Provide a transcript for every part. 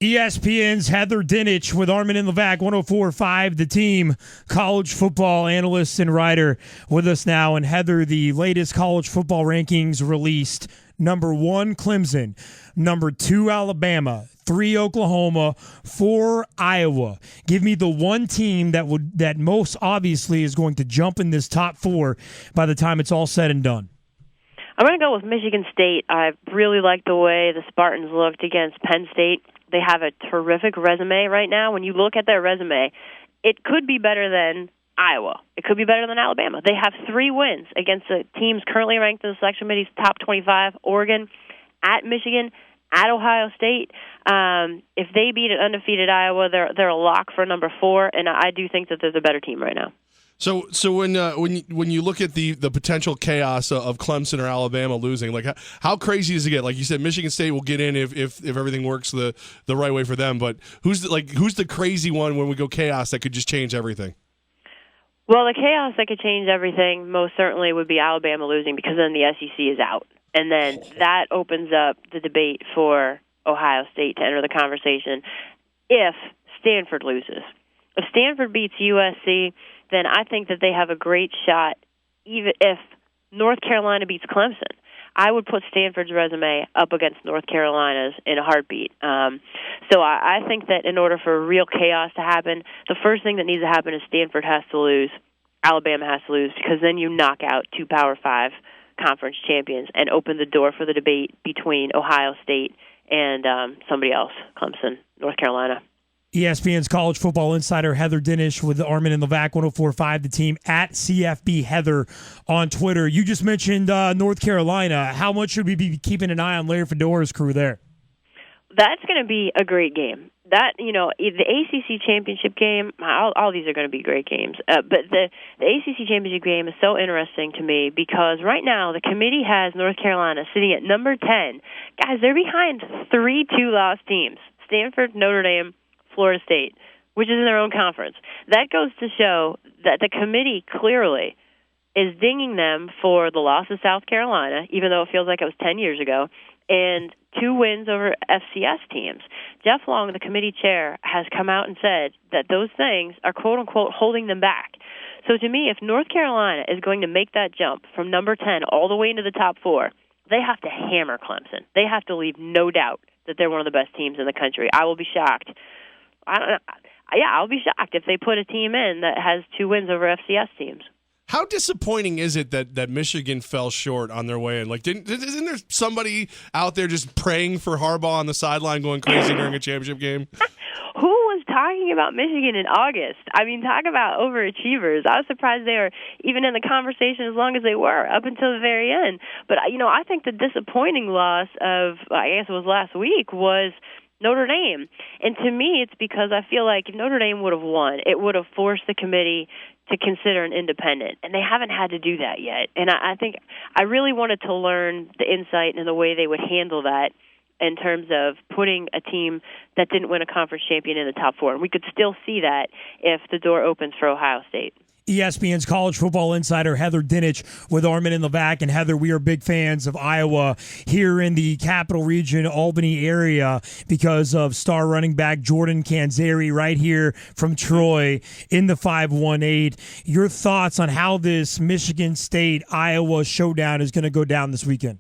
ESPN's Heather Dinich with Armen and Levack, 104.5 The Team, college football analyst and writer with us now. And Heather, the latest college football rankings released. Number 1, Clemson. Number 2, Alabama. 3, Oklahoma. 4, Iowa. Give me the one team that most obviously is going to jump in this top 4 by the time it's all said and done. I'm going to go with Michigan State. I really like the way the Spartans looked against Penn State. They have a terrific resume right now. When you look at their resume, it could be better than Iowa. It could be better than Alabama. They have 3 wins against the teams currently ranked in the selection committee's top 25, Oregon, at Michigan, at Ohio State. If they beat an undefeated Iowa, they're a lock for number 4, and I do think that there's a better team right now. So when you look at the potential chaos of Clemson or Alabama losing, like how crazy does it get? Like you said, Michigan State will get in if everything works the right way for them. But who's the crazy one when we go chaos that could just change everything? Well, the chaos that could change everything most certainly would be Alabama losing, because then the SEC is out, and then that opens up the debate for Ohio State to enter the conversation if Stanford loses. If Stanford beats USC, then I think that they have a great shot, even if North Carolina beats Clemson. I would put Stanford's resume up against North Carolina's in a heartbeat. So I think that in order for real chaos to happen, the first thing that needs to happen is Stanford has to lose, Alabama has to lose, because then you knock out 2 Power 5 conference champions and open the door for the debate between Ohio State and somebody else, Clemson, North Carolina. ESPN's college football insider Heather Dinich with Armen and Levack, 104.5 The Team, at CFB Heather on Twitter. You just mentioned North Carolina. How much should we be keeping an eye on Larry Fedora's crew there? That's going to be a great game. That, the ACC championship game, all these are going to be great games. But the ACC championship game is so interesting to me because right now the committee has North Carolina sitting at number 10. Guys, they're behind 3 two-loss teams: Stanford, Notre Dame, Florida State, which is in their own conference. That goes to show that the committee clearly is dinging them for the loss of South Carolina, even though it feels like it was 10 years ago, and 2 wins over FCS teams. Jeff Long, the committee chair, has come out and said that those things are, quote-unquote, holding them back. So to me, if North Carolina is going to make that jump from number 10 all the way into the top 4, they have to hammer Clemson. They have to leave no doubt that they're one of the best teams in the country. I will be shocked. I'll be shocked if they put a team in that has 2 wins over FCS teams. How disappointing is it that Michigan fell short on their way in? Like, isn't there somebody out there just praying for Harbaugh on the sideline going crazy during a championship game? Who was talking about Michigan in August? I mean, talk about overachievers. I was surprised they were even in the conversation as long as they were up until the very end. But, I think the disappointing loss of, I guess it was last week, was Notre Dame. And to me, it's because I feel like if Notre Dame would have won, it would have forced the committee to consider an independent. And they haven't had to do that yet. And I think I really wanted to learn the insight and the way they would handle that in terms of putting a team that didn't win a conference champion in the top 4. And we could still see that if the door opens for Ohio State. ESPN's college football insider Heather Dinich with Armen and Levack. And Heather, we are big fans of Iowa here in the Capital Region, Albany area, because of star running back Jordan Canzeri right here from Troy in the 518. Your thoughts on how this Michigan State-Iowa showdown is going to go down this weekend?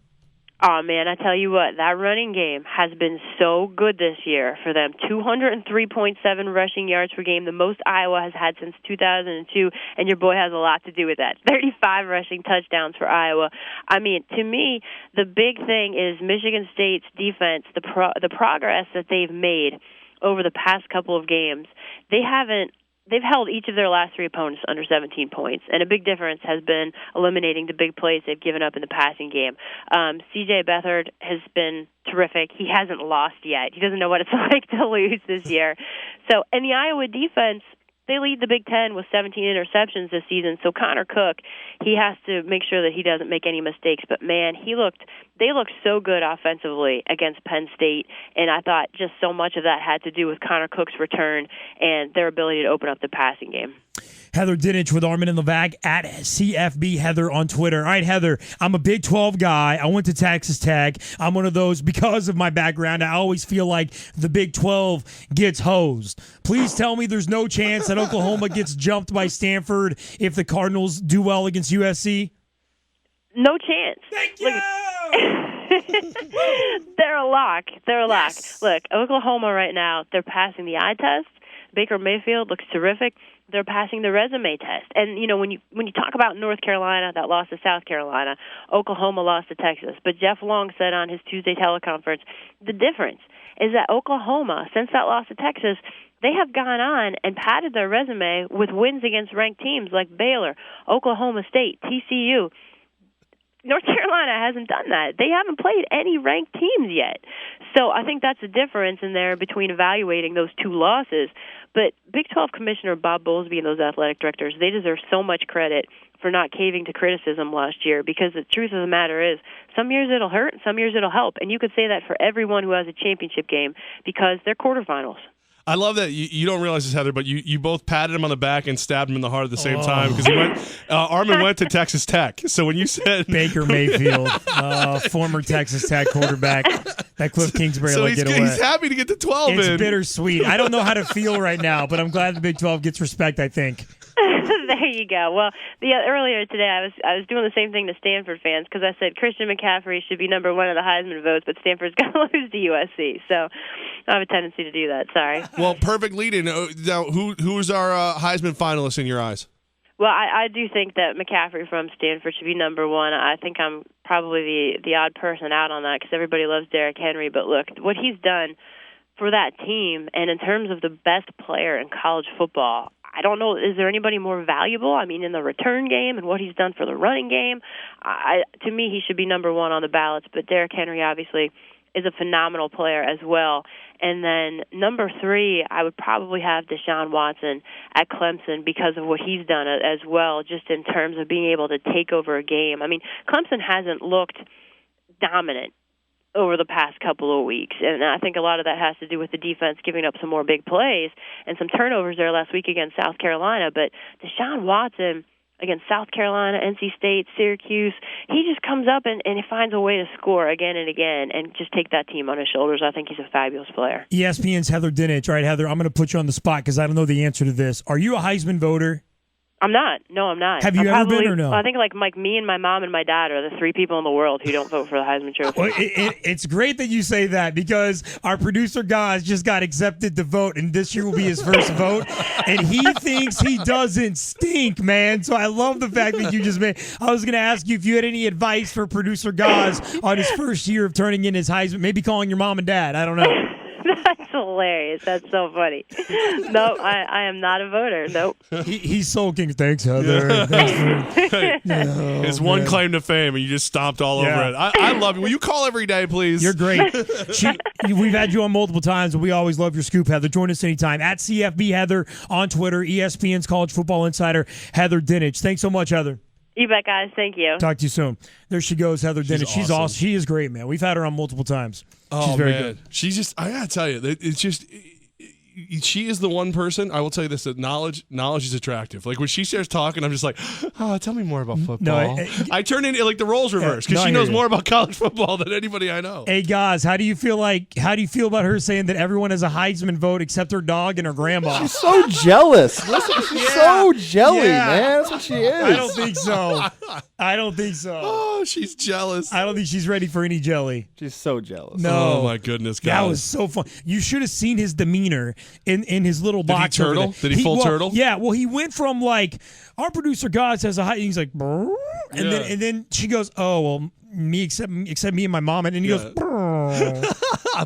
Oh, man, I tell you what, that running game has been so good this year for them. 203.7 rushing yards per game, the most Iowa has had since 2002, and your boy has a lot to do with that. 35 rushing touchdowns for Iowa. I mean, to me, the big thing is Michigan State's defense, the progress that they've made over the past couple of games. They've held each of their last 3 opponents under 17 points, and a big difference has been eliminating the big plays they've given up in the passing game. C.J. Beathard has been terrific. He hasn't lost yet. He doesn't know what it's like to lose this year. So, and the Iowa defense, they lead the Big Ten with 17 interceptions this season. So Connor Cook, he has to make sure that he doesn't make any mistakes. But, man, they looked so good offensively against Penn State, and I thought just so much of that had to do with Connor Cook's return and their ability to open up the passing game. Heather Dinich with Armen and Levack at CFB Heather on Twitter. All right, Heather, I'm a Big 12 guy. I went to Texas Tech. I'm one of those, because of my background, I always feel like the Big 12 gets hosed. Please tell me there's no chance that Oklahoma gets jumped by Stanford if the Cardinals do well against USC? No chance. Thank you! They're a lock. They're a lock. Yes. Look, Oklahoma right now, they're passing the eye test. Baker Mayfield looks terrific. They're passing the resume test. And, when you talk about North Carolina that lost to South Carolina, Oklahoma lost to Texas. But Jeff Long said on his Tuesday teleconference, the difference is that Oklahoma, since that loss to Texas, they have gone on and padded their resume with wins against ranked teams like Baylor, Oklahoma State, TCU. North Carolina hasn't done that. They haven't played any ranked teams yet. So I think that's the difference in there between evaluating those two losses. But Big 12 Commissioner Bob Bowlesby and those athletic directors, they deserve so much credit for not caving to criticism last year, because the truth of the matter is some years it'll hurt, some years it'll help. And you could say that for everyone who has a championship game, because they're quarterfinals. I love that you don't realize this, Heather, but you both patted him on the back and stabbed him in the heart at the same time, because Armen went to Texas Tech. So when you said Baker Mayfield, former Texas Tech quarterback, that Cliff Kingsbury so let get away. He's happy to get to 12 in. It's bittersweet. I don't know how to feel right now, but I'm glad the Big 12 gets respect, I think. There you go. Well, earlier today I was doing the same thing to Stanford fans, because I said Christian McCaffrey should be number one of the Heisman votes, but Stanford's going to lose to USC. So I have a tendency to do that. Sorry. Well, perfect lead-in. Now, who's our Heisman finalist in your eyes? Well, I do think that McCaffrey from Stanford should be number one. I think I'm probably the odd person out on that, because everybody loves Derrick Henry. But look, what he's done for that team, and in terms of the best player in college football, I don't know, is there anybody more valuable? I mean, in the return game and what he's done for the running game, to me, he should be number one on the ballots. But Derrick Henry, obviously, is a phenomenal player as well. And then number three, I would probably have Deshaun Watson at Clemson, because of what he's done as well, just in terms of being able to take over a game. I mean, Clemson hasn't looked dominant over the past couple of weeks, and I think a lot of that has to do with the defense giving up some more big plays and some turnovers there last week against South Carolina. But Deshaun Watson against South Carolina, NC State, Syracuse, he just comes up and he finds a way to score again and again and just take that team on his shoulders. I think he's a fabulous player. ESPN's Heather Dinich. All right, Heather, I'm going to put you on the spot because I don't know the answer to this. Are you a Heisman voter? I'm not. No, I'm not. Have you ever been or no? I think like me and my mom and my dad are the three people in the world who don't vote for the Heisman Trophy. Well, it's great that you say that, because our producer Gaz just got accepted to vote, and this year will be his first vote, and he thinks he doesn't stink, man. So I love the fact that you just made. I was going to ask you if you had any advice for producer Gaz on his first year of turning in his Heisman, maybe calling your mom and dad. I don't know. That's hilarious. That's so funny. Nope, I am not a voter. Nope. He's sulking. Thanks, Heather. His one claim to fame, and you just stomped all over it. I love you. Will you call every day, please? You're great. We've had you on multiple times, and we always love your scoop, Heather. Join us anytime. At CFB Heather on Twitter, ESPN's College Football Insider, Heather Dinich. Thanks so much, Heather. You bet, guys. Thank you. Talk to you soon. There she goes, Heather Dinich. She's awesome. She is great, man. We've had her on multiple times. She's very good. She's just, I got to tell you, it's just, she is the one person, I will tell you this, that knowledge is attractive. Like when she starts talking, I'm just like, tell me more about football. No, I turn into like the roles reverse, because she knows more about college football than anybody I know. Hey, guys, how do you feel about her saying that everyone has a Heisman vote except her dog and her grandma? She's so jealous. Listen, she's so jelly, man. That's what she is. I don't think so. Oh, she's jealous. I don't think she's ready for any jelly. She's so jealous. No. Oh, my goodness, guys. That was so fun. You should have seen his demeanor in his little box. Did he turtle? Did he full turtle? Yeah. Well, he went from like, our producer God says a high. He's like, brr, and then she goes, oh well, me except me and my mom, and he goes,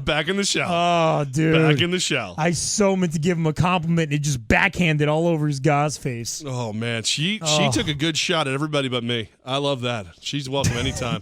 back in the shell. Oh, dude, back in the shell. I so meant to give him a compliment, and it just backhanded all over his God's face. Oh man, she took a good shot at everybody but me. I love that. She's welcome anytime.